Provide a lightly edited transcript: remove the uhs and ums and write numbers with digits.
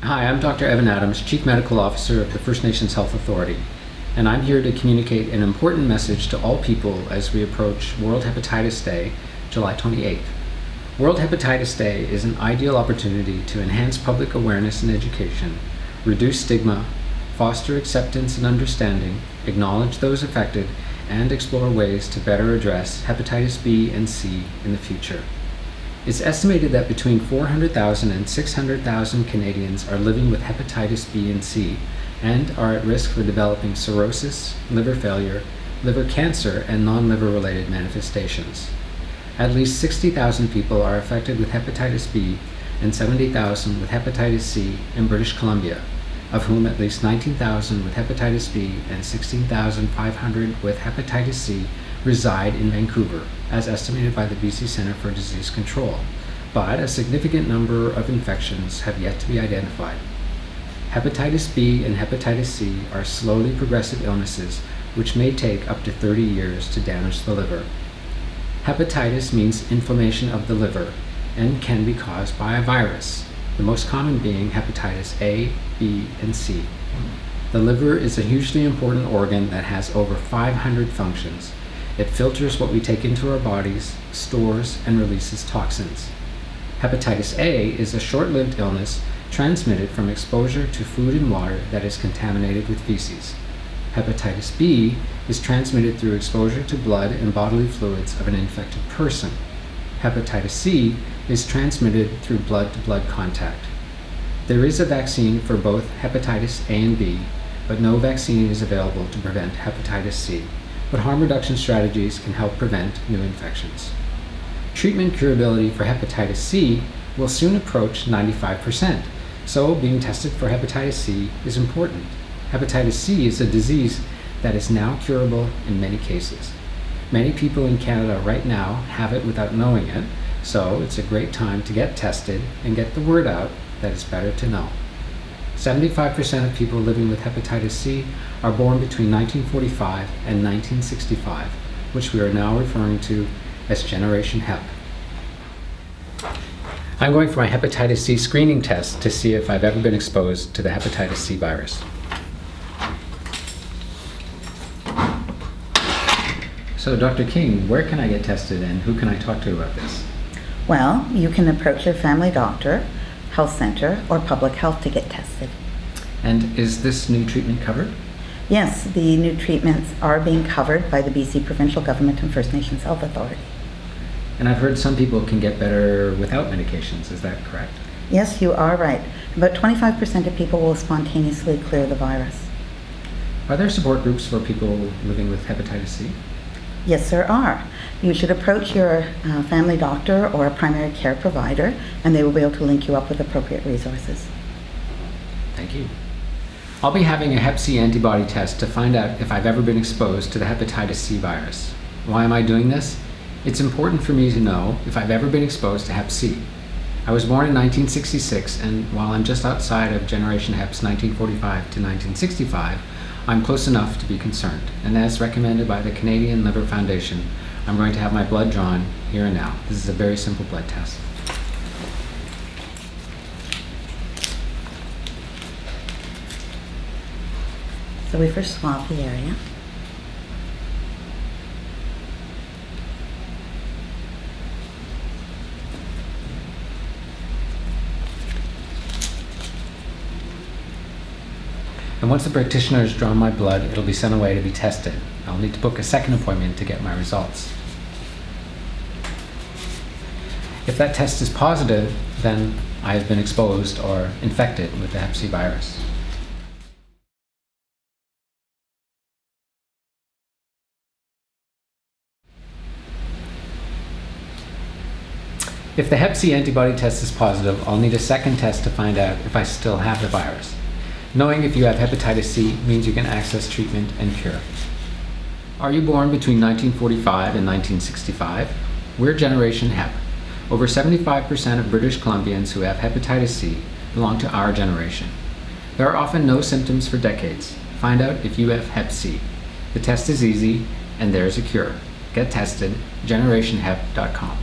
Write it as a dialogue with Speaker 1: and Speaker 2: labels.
Speaker 1: Hi, I'm Dr. Evan Adams, Chief Medical Officer of the First Nations Health Authority, and I'm here to communicate an important message to all people as we approach World Hepatitis Day, July 28th. World Hepatitis Day is an ideal opportunity to enhance public awareness and education, reduce stigma, foster acceptance and understanding, acknowledge those affected, and explore ways to better address hepatitis B and C in the future. It's estimated that between 400,000 and 600,000 Canadians are living with hepatitis B and C and are at risk for developing cirrhosis, liver failure, liver cancer, and non-liver related manifestations. At least 60,000 people are affected with hepatitis B and 70,000 with hepatitis C in British Columbia, of whom at least 19,000 with hepatitis B and 16,500 with hepatitis C reside in Vancouver, as estimated by the BC Centre for Disease Control, but a significant number of infections have yet to be identified. Hepatitis B and hepatitis C are slowly progressive illnesses which may take up to 30 years to damage the liver. Hepatitis means inflammation of the liver and can be caused by a virus, the most common being hepatitis A, B, and C. The liver is a hugely important organ that has over 500 functions. It filters what we take into our bodies, stores, and releases toxins. Hepatitis A is a short-lived illness transmitted from exposure to food and water that is contaminated with feces. Hepatitis B is transmitted through exposure to blood and bodily fluids of an infected person. Hepatitis C is transmitted through blood-to-blood contact. There is a vaccine for both hepatitis A and B, but no vaccine is available to prevent hepatitis C. But harm reduction strategies can help prevent new infections. Treatment curability for hepatitis C will soon approach 95%, so being tested for hepatitis C is important. Hepatitis C is a disease that is now curable in many cases. Many people in Canada right now have it without knowing it, so it's a great time to get tested and get the word out that it's better to know. 75% of people living with hepatitis C are born between 1945 and 1965, which we are now referring to as Generation Hep. I'm going for my hepatitis C screening test to see if I've ever been exposed to the hepatitis C virus. So, Dr. King, where can I get tested and who can I talk to about this?
Speaker 2: Well, you can approach your family doctor, health center, or public health to get tested.
Speaker 1: And is this new treatment covered?
Speaker 2: Yes, the new treatments are being covered by the BC Provincial Government and First Nations Health Authority.
Speaker 1: And I've heard some people can get better without medications, is that correct?
Speaker 2: Yes, you are right. About 25% of people will spontaneously clear the virus.
Speaker 1: Are there support groups for people living with hepatitis C?
Speaker 2: Yes, there are. You should approach your family doctor or a primary care provider, and they will be able to link you up with appropriate resources.
Speaker 1: Thank you. I'll be having a Hep C antibody test to find out if I've ever been exposed to the hepatitis C virus. Why am I doing this? It's important for me to know if I've ever been exposed to Hep C. I was born in 1966, and while I'm just outside of Generation Hep's 1945 to 1965, I'm close enough to be concerned. And as recommended by the Canadian Liver Foundation, I'm going to have my blood drawn here and now. This is a very simple blood test.
Speaker 2: So we first swab the area.
Speaker 1: And once the practitioner has drawn my blood, it'll be sent away to be tested. I'll need to book a second appointment to get my results. If that test is positive, then I have been exposed or infected with the Hep C virus. If the Hep C antibody test is positive, I'll need a second test to find out if I still have the virus. Knowing if you have hepatitis C means you can access treatment and cure. Are you born between 1945 and 1965? We're Generation Hep. Over 75% of British Columbians who have hepatitis C belong to our generation. There are often no symptoms for decades. Find out if you have Hep C. The test is easy and there's a cure. Get tested, generationhep.com.